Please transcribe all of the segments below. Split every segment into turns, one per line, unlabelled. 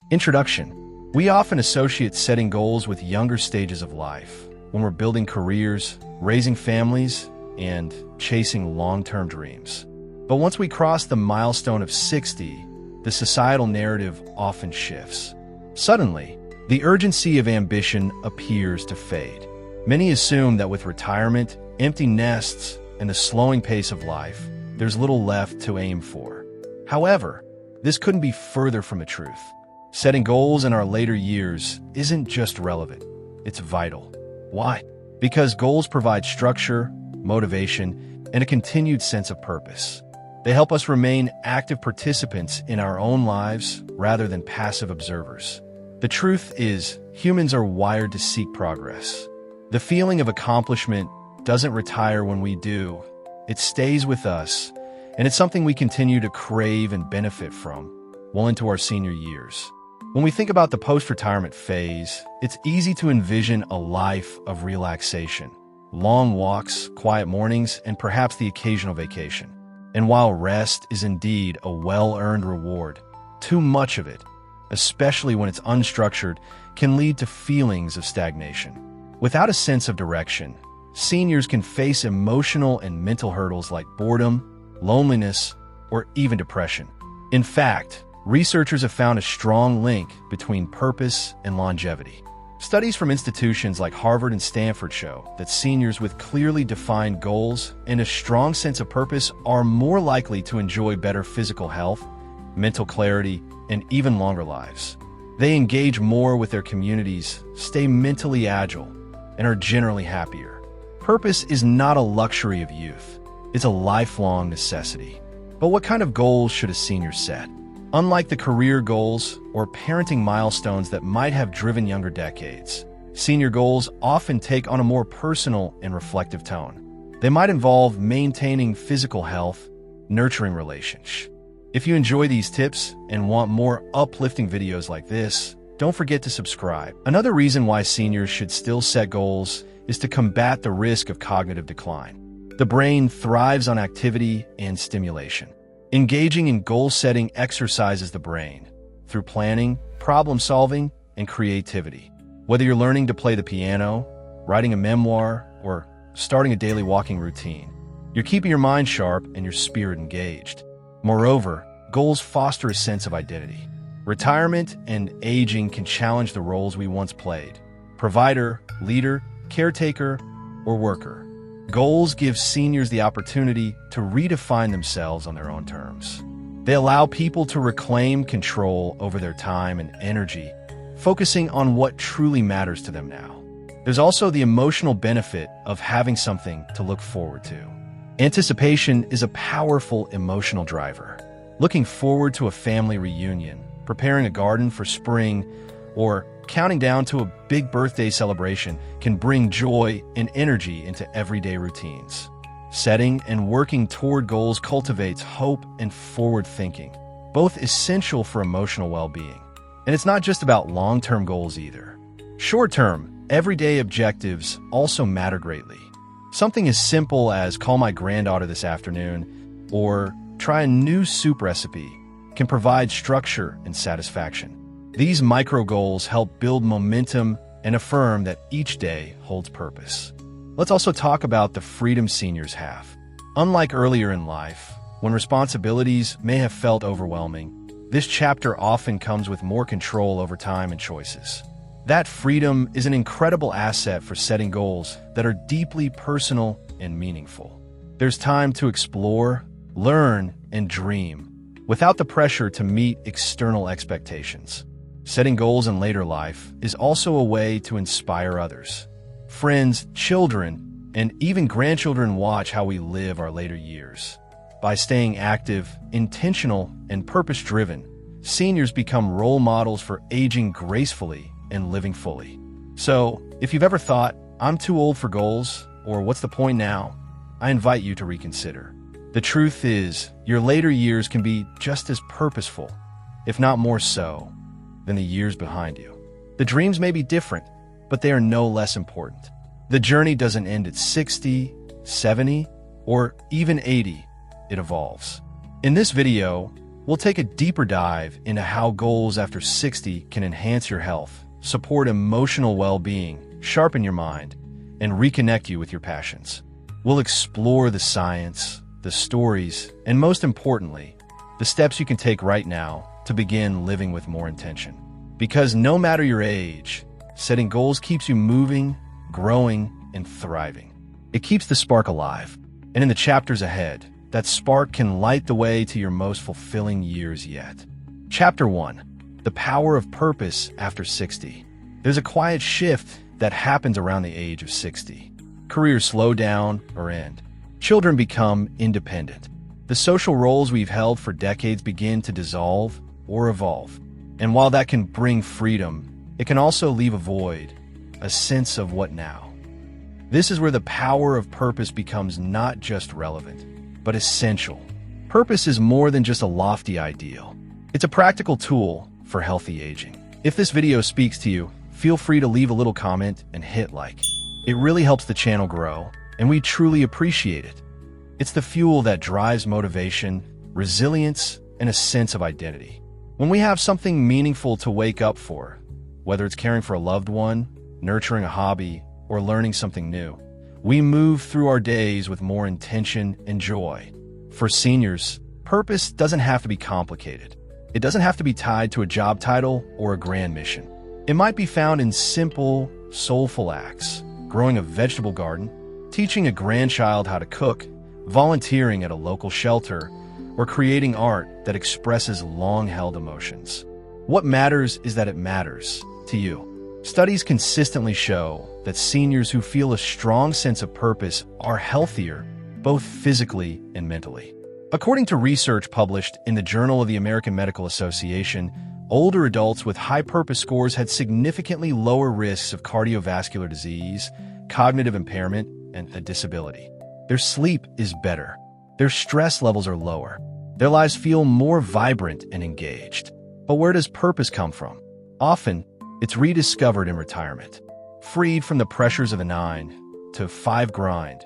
Introduction. We often associate setting goals with younger stages of life, when we're building careers, raising families, and chasing long-term dreams. But once we cross the milestone of 60, the societal narrative often shifts. Suddenly, the urgency of ambition appears to fade. Many assume that with retirement, empty nests, and the slowing pace of life, there's little left to aim for. However, this couldn't be further from the truth. Setting goals in our later years isn't just relevant, it's vital. Why? Because goals provide structure, motivation, and a continued sense of purpose. They help us remain active participants in our own lives rather than passive observers. The truth is, humans are wired to seek progress. The feeling of accomplishment doesn't retire when we do. It stays with us, and it's something we continue to crave and benefit from well into our senior years. When we think about the post-retirement phase, it's easy to envision a life of relaxation, long walks, quiet mornings, and perhaps the occasional vacation. And while rest is indeed a well-earned reward, too much of it, especially when it's unstructured, can lead to feelings of stagnation. Without a sense of direction, seniors can face emotional and mental hurdles like boredom, loneliness, or even depression. In fact, researchers have found a strong link between purpose and longevity. Studies from institutions like Harvard and Stanford show that seniors with clearly defined goals and a strong sense of purpose are more likely to enjoy better physical health, mental clarity, and even longer lives. They engage more with their communities, stay mentally agile, and are generally happier. Purpose is not a luxury of youth. It's a lifelong necessity. But what kind of goals should a senior set? Unlike the career goals or parenting milestones that might have driven younger decades, senior goals often take on a more personal and reflective tone. They might involve maintaining physical health, nurturing relationships. If you enjoy these tips and want more uplifting videos like this, don't forget to subscribe. Another reason why seniors should still set goals is to combat the risk of cognitive decline. The brain thrives on activity and stimulation. Engaging in goal-setting exercises the brain through planning, problem-solving, and creativity. Whether you're learning to play the piano, writing a memoir, or starting a daily walking routine, you're keeping your mind sharp and your spirit engaged. Moreover, goals foster a sense of identity. Retirement and aging can challenge the roles we once played: provider, leader, caretaker, or worker. Goals give seniors the opportunity to redefine themselves on their own terms. They allow people to reclaim control over their time and energy, focusing on what truly matters to them now. There's also the emotional benefit of having something to look forward to. Anticipation is a powerful emotional driver. Looking forward to a family reunion, preparing a garden for spring, or counting down to a big birthday celebration can bring joy and energy into everyday routines. Setting and working toward goals cultivates hope and forward thinking, both essential for emotional well-being. And it's not just about long-term goals either. Short-term, everyday objectives also matter greatly. Something as simple as call my granddaughter this afternoon or try a new soup recipe can provide structure and satisfaction. These micro goals help build momentum and affirm that each day holds purpose. Let's also talk about the freedom seniors have. Unlike earlier in life, when responsibilities may have felt overwhelming, this chapter often comes with more control over time and choices. That freedom is an incredible asset for setting goals that are deeply personal and meaningful. There's time to explore, learn, and dream, without the pressure to meet external expectations. Setting goals in later life is also a way to inspire others. Friends, children, and even grandchildren watch how we live our later years. By staying active, intentional, and purpose-driven, seniors become role models for aging gracefully and living fully. So, if you've ever thought, I'm too old for goals, or what's the point now, I invite you to reconsider. The truth is, your later years can be just as purposeful, if not more so, than the years behind you. The dreams may be different, but they are no less important. The journey doesn't end at 60, 70, or even 80. It evolves. In this video, we'll take a deeper dive into how goals after 60 can enhance your health, support emotional well-being, sharpen your mind, and reconnect you with your passions. We'll explore the science, the stories, and most importantly, the steps you can take right now to begin living with more intention. Because no matter your age, setting goals keeps you moving, growing, and thriving. It keeps the spark alive, and in the chapters ahead, that spark can light the way to your most fulfilling years yet. Chapter 1. The Power of Purpose After 60. There's a quiet shift that happens around the age of 60. Careers slow down or end. Children become independent. The social roles we've held for decades begin to dissolve or evolve. And while that can bring freedom, it can also leave a void, a sense of what now. This is where the power of purpose becomes not just relevant, but essential. Purpose is more than just a lofty ideal. It's a practical tool for healthy aging. If this video speaks to you, feel free to leave a little comment and hit like. It really helps the channel grow, and we truly appreciate it. It's the fuel that drives motivation, resilience, and a sense of identity. When we have something meaningful to wake up for, whether it's caring for a loved one, nurturing a hobby, or learning something new, we move through our days with more intention and joy. For seniors, purpose doesn't have to be complicated. It doesn't have to be tied to a job title or a grand mission. It might be found in simple, soulful acts: growing a vegetable garden, teaching a grandchild how to cook, volunteering at a local shelter, or creating art that expresses long-held emotions. What matters is that it matters to you. Studies consistently show that seniors who feel a strong sense of purpose are healthier, both physically and mentally. According to research published in the Journal of the American Medical Association, older adults with high purpose scores had significantly lower risks of cardiovascular disease, cognitive impairment, and a disability. Their sleep is better. Their stress levels are lower. Their lives feel more vibrant and engaged. But where does purpose come from? Often, it's rediscovered in retirement. Freed from the pressures of the 9-to-5 grind,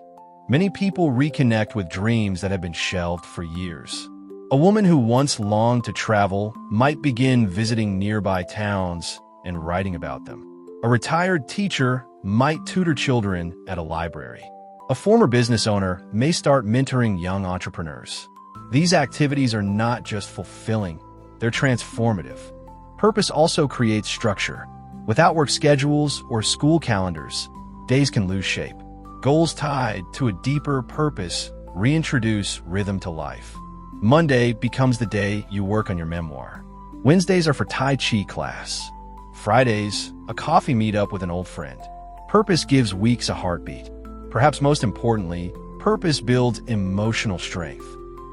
many people reconnect with dreams that have been shelved for years. A woman who once longed to travel might begin visiting nearby towns and writing about them. A retired teacher might tutor children at a library. A former business owner may start mentoring young entrepreneurs. These activities are not just fulfilling, they're transformative. Purpose also creates structure. Without work schedules or school calendars, days can lose shape. Goals tied to a deeper purpose reintroduce rhythm to life. Monday becomes the day you work on your memoir. Wednesdays are for Tai Chi class. Fridays, a coffee meetup with an old friend. Purpose gives weeks a heartbeat. Perhaps most importantly, purpose builds emotional strength.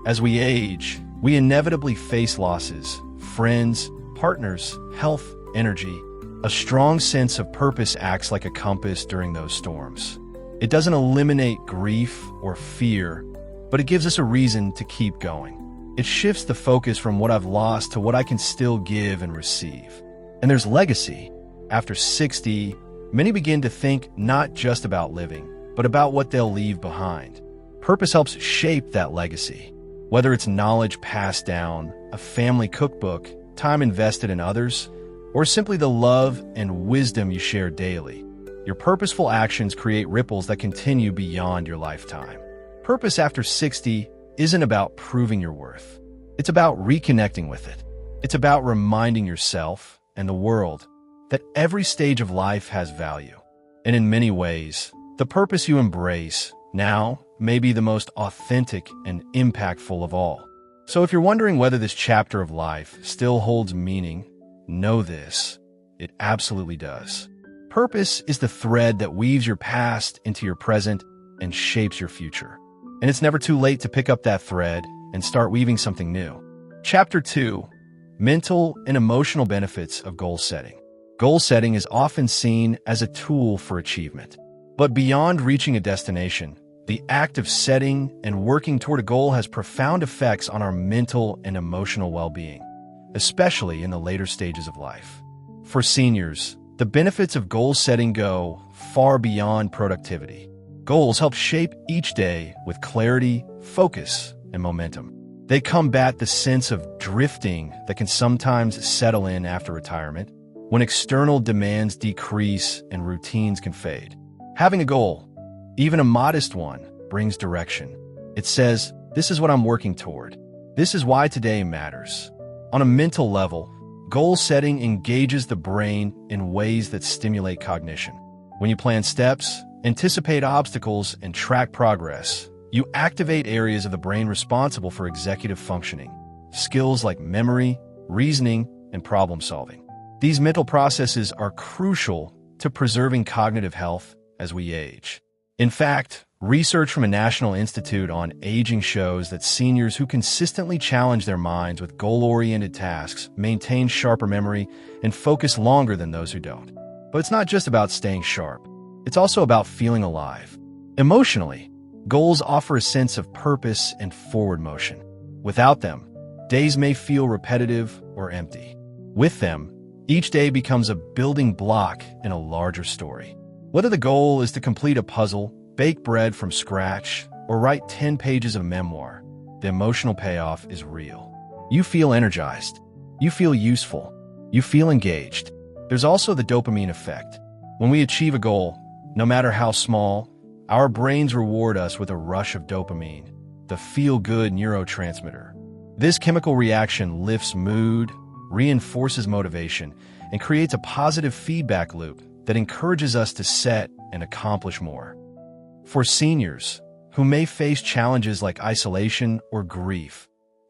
As we age, we inevitably face losses, friends, partners, health, energy. A strong sense of purpose acts like a compass during those storms. It doesn't eliminate grief or fear, but it gives us a reason to keep going. It shifts the focus from what I've lost to what I can still give and receive. And there's legacy. After 60, many begin to think not just about living, but about what they'll leave behind. Purpose helps shape that legacy. Whether it's knowledge passed down, a family cookbook, time invested in others, or simply the love and wisdom you share daily, your purposeful actions create ripples that continue beyond your lifetime. Purpose after 60 isn't about proving your worth. It's about reconnecting with it. It's about reminding yourself and the world that every stage of life has value. And in many ways, the purpose you embrace now may be the most authentic and impactful of all. So if you're wondering whether this chapter of life still holds meaning, know this: it absolutely does. Purpose is the thread that weaves your past into your present and shapes your future. And it's never too late to pick up that thread and start weaving something new. Chapter 2. Mental and emotional benefits of goal setting. Goal setting is often seen as a tool for achievement. But beyond reaching a destination, the act of setting and working toward a goal has profound effects on our mental and emotional well-being, especially in the later stages of life. For seniors, the benefits of goal setting go far beyond productivity. Goals help shape each day with clarity, focus, and momentum. They combat the sense of drifting that can sometimes settle in after retirement, when external demands decrease and routines can fade. Having a goal, even a modest one, brings direction. It says, this is what I'm working toward. This is why today matters. On a mental level, goal setting engages the brain in ways that stimulate cognition. When you plan steps, anticipate obstacles, and track progress, you activate areas of the brain responsible for executive functioning, skills like memory, reasoning, and problem solving. These mental processes are crucial to preserving cognitive health as we age. In fact, research from a National Institute on Aging shows that seniors who consistently challenge their minds with goal-oriented tasks maintain sharper memory and focus longer than those who don't. But it's not just about staying sharp. It's also about feeling alive. Emotionally, goals offer a sense of purpose and forward motion. Without them, days may feel repetitive or empty. With them, each day becomes a building block in a larger story. Whether the goal is to complete a puzzle, bake bread from scratch, or write 10 pages of memoir, the emotional payoff is real. You feel energized. You feel useful. You feel engaged. There's also the dopamine effect. When we achieve a goal, no matter how small, our brains reward us with a rush of dopamine, the feel-good neurotransmitter. This chemical reaction lifts mood, reinforces motivation, and creates a positive feedback loop that encourages us to set and accomplish more. For seniors who may face challenges like isolation or grief,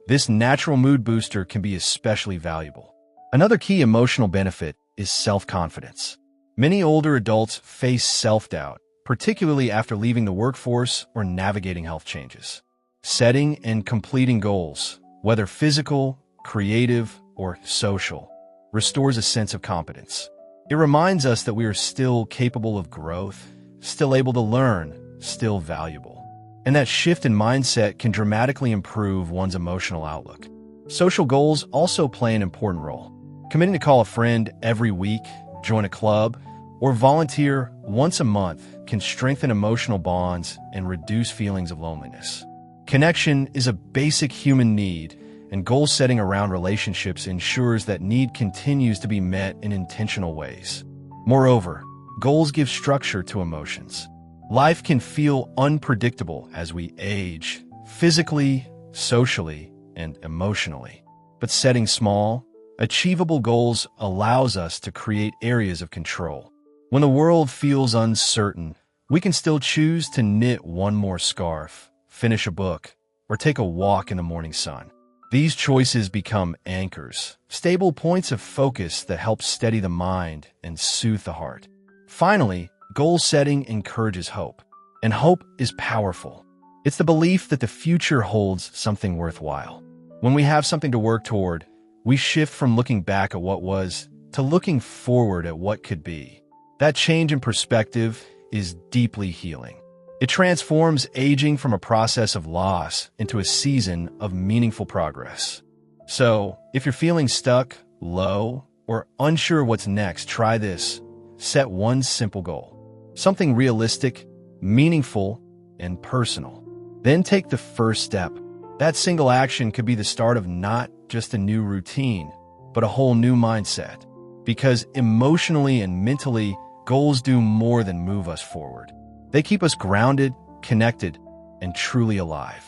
this natural mood booster can be especially valuable. Another key emotional benefit is self-confidence. Many older adults face self-doubt, particularly after leaving the workforce or navigating health changes. Setting and completing goals, whether physical, creative, or social, restores a sense of competence. It reminds us that we are still capable of growth, still able to learn, still valuable. And that shift in mindset can dramatically improve one's emotional outlook. Social goals also play an important role. Committing to call a friend every week, join a club, or volunteer once a month can strengthen emotional bonds and reduce feelings of loneliness. Connection is a basic human need, and goal setting around relationships ensures that need continues to be met in intentional ways. Moreover, goals give structure to emotions. Life can feel unpredictable as we age, physically, socially, and emotionally. But setting small, achievable goals allows us to create areas of control. When the world feels uncertain, we can still choose to knit one more scarf, finish a book, or take a walk in the morning sun. These choices become anchors, stable points of focus that help steady the mind and soothe the heart. Finally, goal setting encourages hope. And hope is powerful. It's the belief that the future holds something worthwhile. When we have something to work toward, we shift from looking back at what was to looking forward at what could be. That change in perspective is deeply healing. It transforms aging from a process of loss into a season of meaningful progress. So, if you're feeling stuck, low, or unsure what's next, try this. Set one simple goal. Something realistic, meaningful, and personal. Then take the first step. That single action could be the start of not just a new routine, but a whole new mindset. Because emotionally and mentally, goals do more than move us forward. They keep us grounded, connected, and truly alive.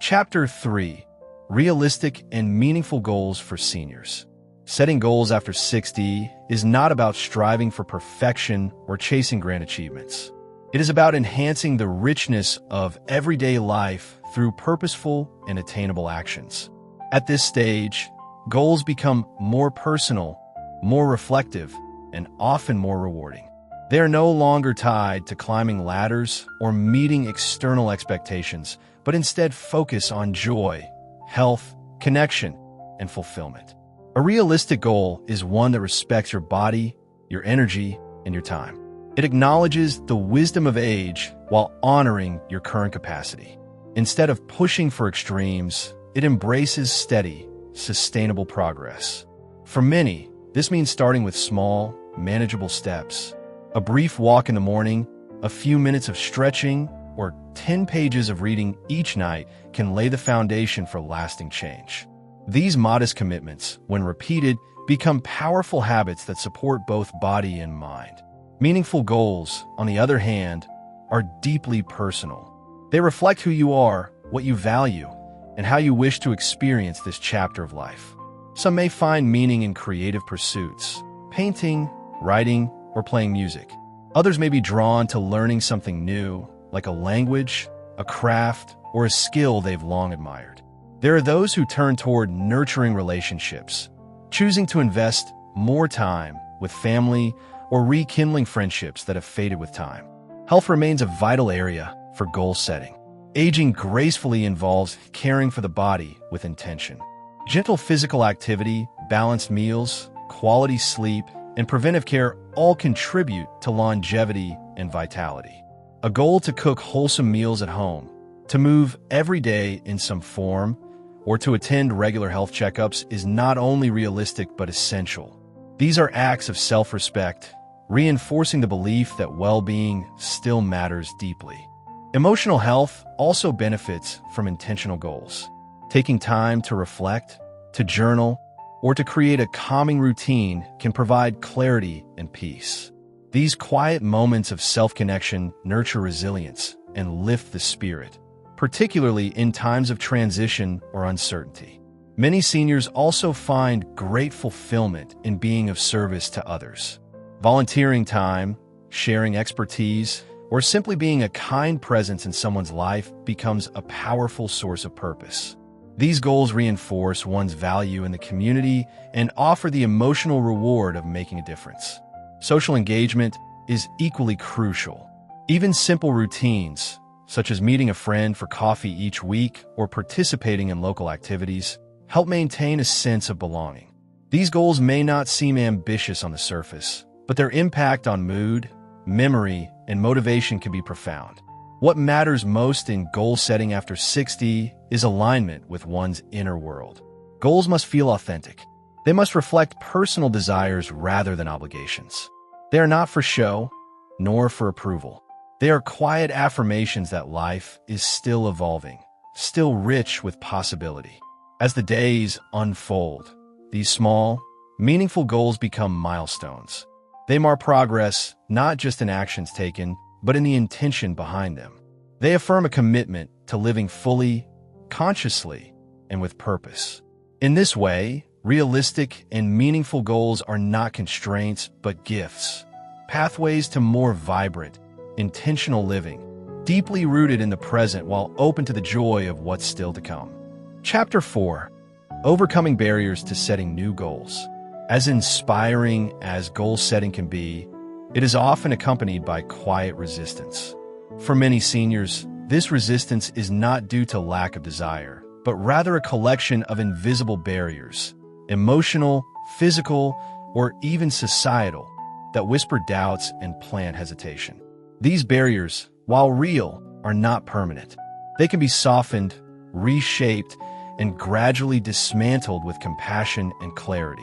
Chapter 3: Realistic and Meaningful Goals for Seniors. Setting goals after 60 is not about striving for perfection or chasing grand achievements. It is about enhancing the richness of everyday life through purposeful and attainable actions. At this stage, goals become more personal, more reflective, and often more rewarding. They are no longer tied to climbing ladders or meeting external expectations, but instead focus on joy, health, connection, and fulfillment. A realistic goal is one that respects your body, your energy, and your time. It acknowledges the wisdom of age while honoring your current capacity. Instead of pushing for extremes, it embraces steady, sustainable progress. For many, this means starting with small, manageable steps. A brief walk in the morning, a few minutes of stretching, or 10 pages of reading each night can lay the foundation for lasting change. These modest commitments, when repeated, become powerful habits that support both body and mind. Meaningful goals, on the other hand, are deeply personal. They reflect who you are, what you value, and how you wish to experience this chapter of life. Some may find meaning in creative pursuits, painting, writing, or playing music. Others may be drawn to learning something new, like a language, a craft, or a skill they've long admired. There are those who turn toward nurturing relationships, choosing to invest more time with family or rekindling friendships that have faded with time. Health remains a vital area for goal setting. Aging gracefully involves caring for the body with intention. Gentle physical activity, balanced meals, quality sleep, and preventive care all contribute to longevity and vitality. A goal to cook wholesome meals at home, to move every day in some form, or to attend regular health checkups is not only realistic but essential. These are acts of self-respect, reinforcing the belief that well-being still matters deeply. Emotional health also benefits from intentional goals. Taking time to reflect, to journal, or to create a calming routine can provide clarity and peace. These quiet moments of self-connection nurture resilience and lift the spirit, particularly in times of transition or uncertainty. Many seniors also find great fulfillment in being of service to others. Volunteering time, sharing expertise, or simply being a kind presence in someone's life becomes a powerful source of purpose. These goals reinforce one's value in the community and offer the emotional reward of making a difference. Social engagement is equally crucial. Even simple routines, such as meeting a friend for coffee each week or participating in local activities, help maintain a sense of belonging. These goals may not seem ambitious on the surface, but their impact on mood, memory, and motivation can be profound. What matters most in goal setting after 60 is alignment with one's inner world. Goals must feel authentic. They must reflect personal desires rather than obligations. They are not for show, nor for approval. They are quiet affirmations that life is still evolving, still rich with possibility. As the days unfold, these small, meaningful goals become milestones. They mark progress not just in actions taken, but in the intention behind them. They affirm a commitment to living fully, consciously, and with purpose. In this way, realistic and meaningful goals are not constraints, but gifts, pathways to more vibrant, intentional living, deeply rooted in the present while open to the joy of what's still to come. Chapter 4. Overcoming barriers to setting new goals. As inspiring as goal setting can be, it is often accompanied by quiet resistance. For many seniors, this resistance is not due to lack of desire, but rather a collection of invisible barriers, emotional, physical, or even societal, that whisper doubts and plant hesitation. These barriers, while real, are not permanent. They can be softened, reshaped, and gradually dismantled with compassion and clarity.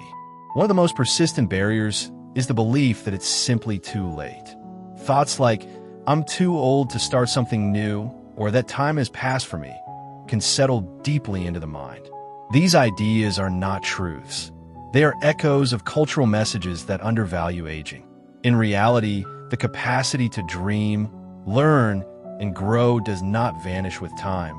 One of the most persistent barriers is the belief that it's simply too late. Thoughts like, "I'm too old to start something new," or "that time has passed for me," can settle deeply into the mind. These ideas are not truths. They are echoes of cultural messages that undervalue aging. In reality, the capacity to dream, learn, and grow does not vanish with time.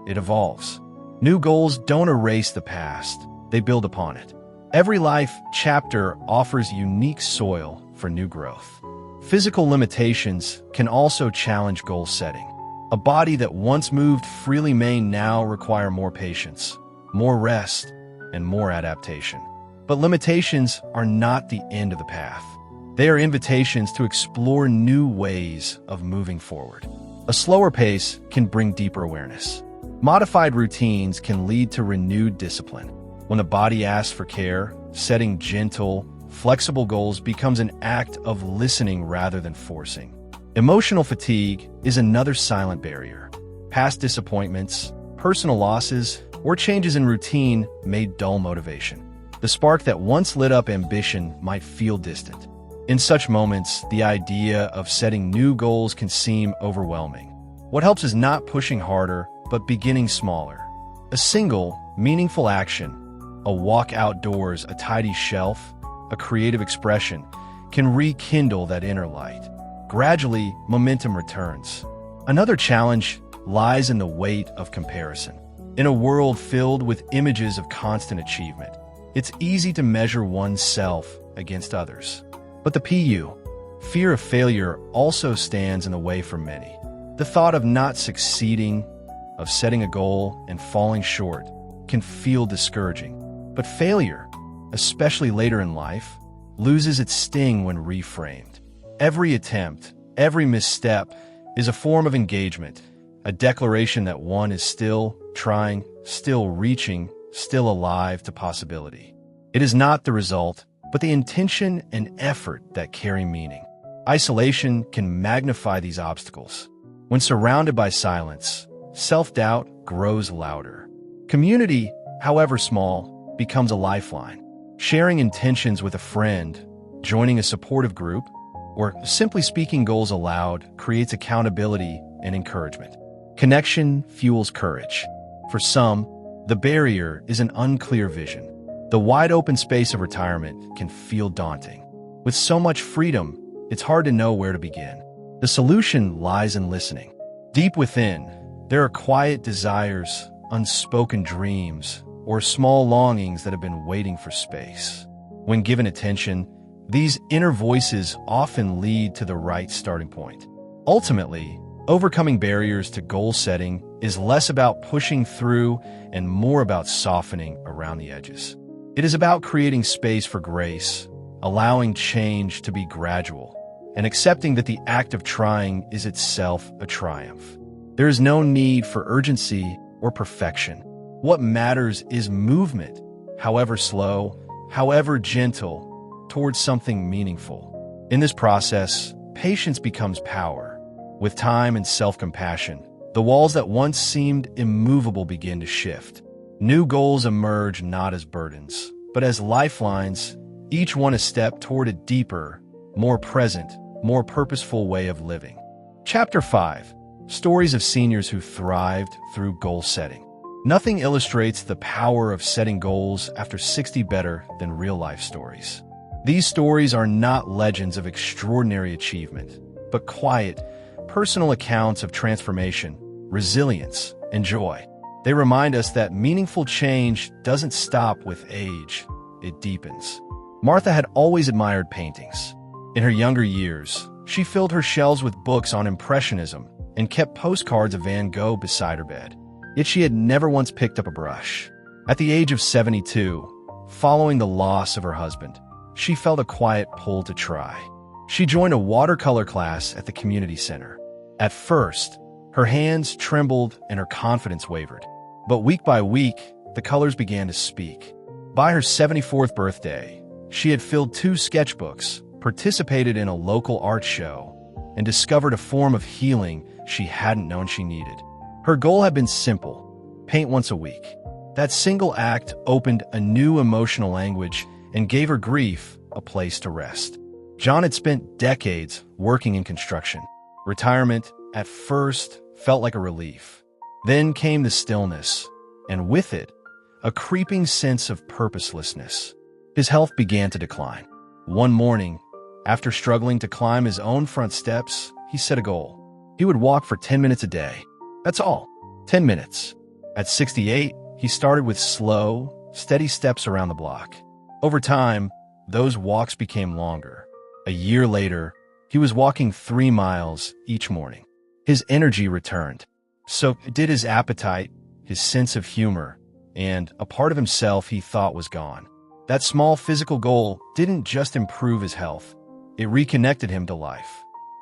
It evolves. New goals don't erase the past, they build upon it. Every life chapter offers unique soil for new growth. Physical limitations can also challenge goal setting. A body that once moved freely may now require more patience, more rest, and more adaptation. But limitations are not the end of the path. They are invitations to explore new ways of moving forward. A slower pace can bring deeper awareness. Modified routines can lead to renewed discipline. When the body asks for care, setting gentle, flexible goals becomes an act of listening rather than forcing. Emotional fatigue is another silent barrier. Past disappointments, personal losses, or changes in routine may dull motivation. The spark that once lit up ambition might feel distant. In such moments, the idea of setting new goals can seem overwhelming. What helps is not pushing harder, but beginning smaller. A single, meaningful action, a walk outdoors, a tidy shelf, a creative expression, can rekindle that inner light. Gradually, momentum returns. Another challenge lies in the weight of comparison. In a world filled with images of constant achievement, it's easy to measure oneself against others. But the fear of failure, also stands in the way for many. The thought of not succeeding, of setting a goal and falling short, can feel discouraging. But failure, especially later in life, loses its sting when reframed. Every attempt, every misstep, is a form of engagement, a declaration that one is still trying, still reaching, still alive to possibility. It is not the result, but the intention and effort that carry meaning. Isolation can magnify these obstacles. When surrounded by silence, self-doubt grows louder. Community, however small, becomes a lifeline. Sharing intentions with a friend, joining a supportive group, or simply speaking goals aloud creates accountability and encouragement. Connection fuels courage. For some, the barrier is an unclear vision. The wide-open space of retirement can feel daunting. With so much freedom, it's hard to know where to begin. The solution lies in listening. Deep within, there are quiet desires, unspoken dreams, or small longings that have been waiting for space. When given attention, these inner voices often lead to the right starting point. Ultimately, overcoming barriers to goal setting is less about pushing through and more about softening around the edges. It is about creating space for grace, allowing change to be gradual, and accepting that the act of trying is itself a triumph. There is no need for urgency or perfection. What matters is movement, however slow, however gentle, towards something meaningful. In this process, patience becomes power. With time and self-compassion, the walls that once seemed immovable begin to shift. New goals emerge not as burdens, but as lifelines, each one a step toward a deeper, more present, more purposeful way of living. Chapter 5. Stories of seniors who thrived through goal setting. Nothing illustrates the power of setting goals after 60 better than real-life stories. These stories are not legends of extraordinary achievement, but quiet, personal accounts of transformation, resilience, and joy. They remind us that meaningful change doesn't stop with age, it deepens. Martha had always admired paintings. In her younger years, she filled her shelves with books on Impressionism and kept postcards of Van Gogh beside her bed. Yet she had never once picked up a brush. At the age of 72, following the loss of her husband, she felt a quiet pull to try. She joined a watercolor class at the community center. At first, her hands trembled and her confidence wavered. But week by week, the colors began to speak. By her 74th birthday, she had filled 2 sketchbooks, participated in a local art show, and discovered a form of healing she hadn't known she needed. Her goal had been simple: paint once a week. That single act opened a new emotional language and gave her grief a place to rest. John had spent decades working in construction. Retirement, at first, felt like a relief. Then came the stillness, and with it, a creeping sense of purposelessness. His health began to decline. One morning, after struggling to climb his own front steps, he set a goal. He would walk for 10 minutes a day. That's all. 10 minutes. At 68, he started with slow, steady steps around the block. Over time, those walks became longer. A year later, he was walking 3 miles each morning. His energy returned. So did his appetite, his sense of humor, and a part of himself he thought was gone. That small physical goal didn't just improve his health, it reconnected him to life.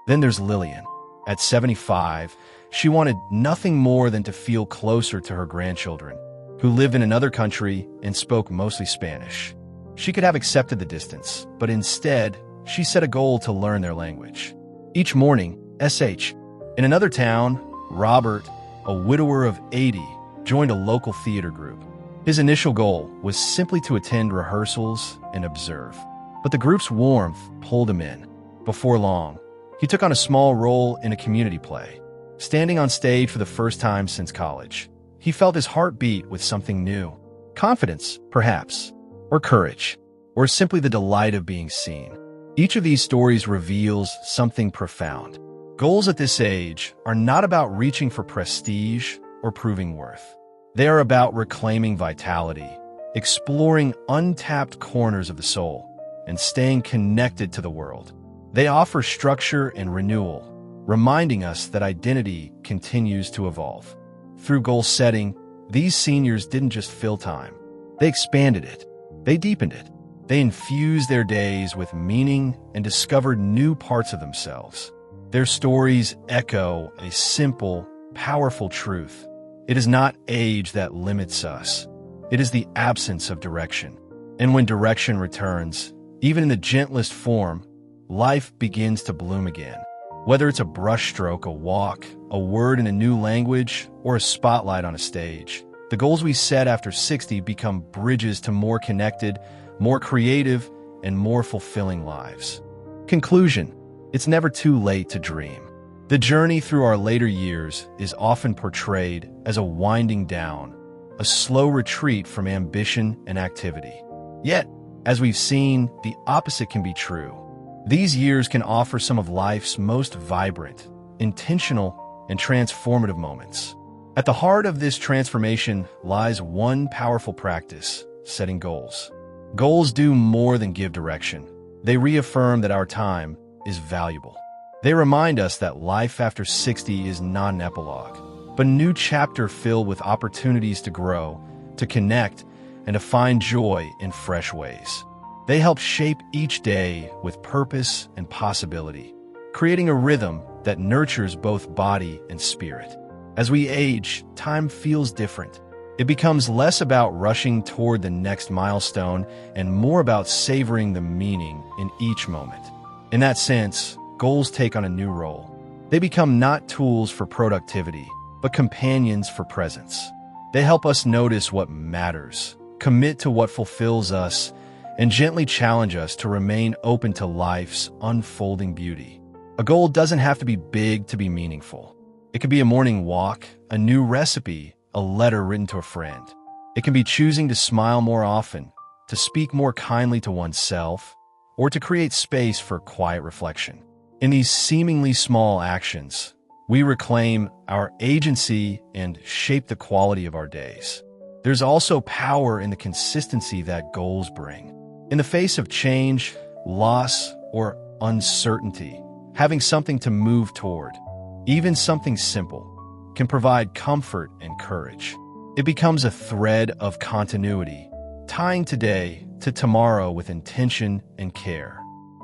Then there's Lillian. At 75, she wanted nothing more than to feel closer to her grandchildren, who lived in another country and spoke mostly Spanish. She could have accepted the distance, but instead, she set a goal to learn their language. Each morning, SH. In another town, Robert, a widower of 80, joined a local theater group. His initial goal was simply to attend rehearsals and observe. But the group's warmth pulled him in. Before long, he took on a small role in a community play. standing on stage for the first time since college. He felt his heart beat with something new. Confidence, perhaps, or courage, or simply the delight of being seen. Each of these stories reveals something profound. Goals at this age are not about reaching for prestige or proving worth. They are about reclaiming vitality, exploring untapped corners of the soul, and staying connected to the world. They offer structure and renewal, reminding us that identity continues to evolve. Through goal setting, these seniors didn't just fill time. They expanded it. They deepened it. They infused their days with meaning and discovered new parts of themselves. Their stories echo a simple, powerful truth. It is not age that limits us. It is the absence of direction. And when direction returns, even in the gentlest form, life begins to bloom again. Whether it's a brushstroke, a walk, a word in a new language, or a spotlight on a stage, the goals we set after 60 become bridges to more connected, more creative, and more fulfilling lives. Conclusion: it's never too late to dream. The journey through our later years is often portrayed as a winding down, a slow retreat from ambition and activity. Yet, as we've seen, the opposite can be true. These years can offer some of life's most vibrant, intentional, and transformative moments. At the heart of this transformation lies one powerful practice: setting goals. Goals do more than give direction. They reaffirm that our time is valuable. They remind us that life after 60 is not an epilogue, but a new chapter filled with opportunities to grow, to connect, and to find joy in fresh ways. They help shape each day with purpose and possibility, creating a rhythm that nurtures both body and spirit. As we age, time feels different. It becomes less about rushing toward the next milestone and more about savoring the meaning in each moment. In that sense, goals take on a new role. They become not tools for productivity, but companions for presence. They help us notice what matters, commit to what fulfills us, and gently challenge us to remain open to life's unfolding beauty. A goal doesn't have to be big to be meaningful. It could be a morning walk, a new recipe, a letter written to a friend. It can be choosing to smile more often, to speak more kindly to oneself, or to create space for quiet reflection. In these seemingly small actions, we reclaim our agency and shape the quality of our days. There's also power in the consistency that goals bring. In the face of change, loss, or uncertainty, having something to move toward, even something simple, can provide comfort and courage. It becomes a thread of continuity, tying today to tomorrow with intention and care.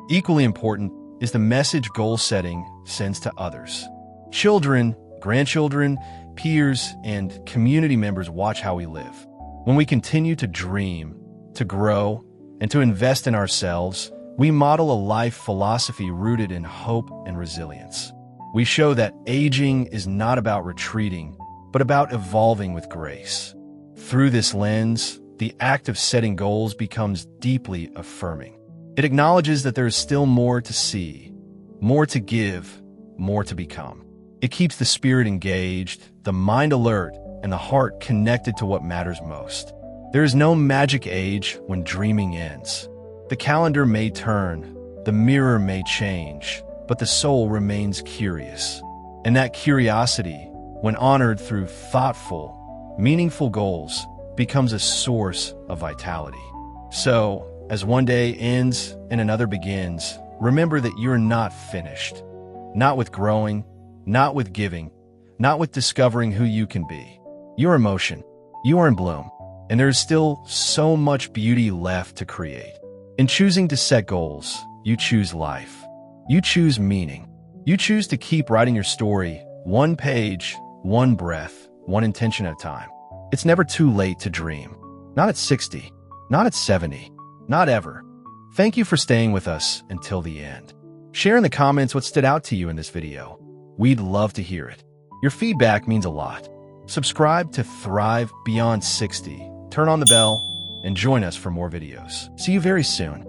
Equally important is the message goal setting sends to others. Children, grandchildren, peers, and community members watch how we live. When we continue to dream, to grow, and to invest in ourselves, we model a life philosophy rooted in hope and resilience. We show that aging is not about retreating, but about evolving with grace. Through this lens, the act of setting goals becomes deeply affirming. It acknowledges that there is still more to see, more to give, more to become. It keeps the spirit engaged, the mind alert, and the heart connected to what matters most. There is no magic age when dreaming ends. The calendar may turn, the mirror may change, but the soul remains curious. And that curiosity, when honored through thoughtful, meaningful goals, becomes a source of vitality. So, as one day ends and another begins, remember that you're not finished. Not with growing, not with giving, not with discovering who you can be. You're in motion, you are in bloom, and there is still so much beauty left to create. In choosing to set goals, you choose life. You choose meaning. You choose to keep writing your story, one page, one breath, one intention at a time. It's never too late to dream. Not at 60, not at 70, not ever. Thank you for staying with us until the end. Share in the comments what stood out to you in this video. We'd love to hear it. Your feedback means a lot. Subscribe to Thrive Beyond 60, turn on the bell, and join us for more videos. See you very soon.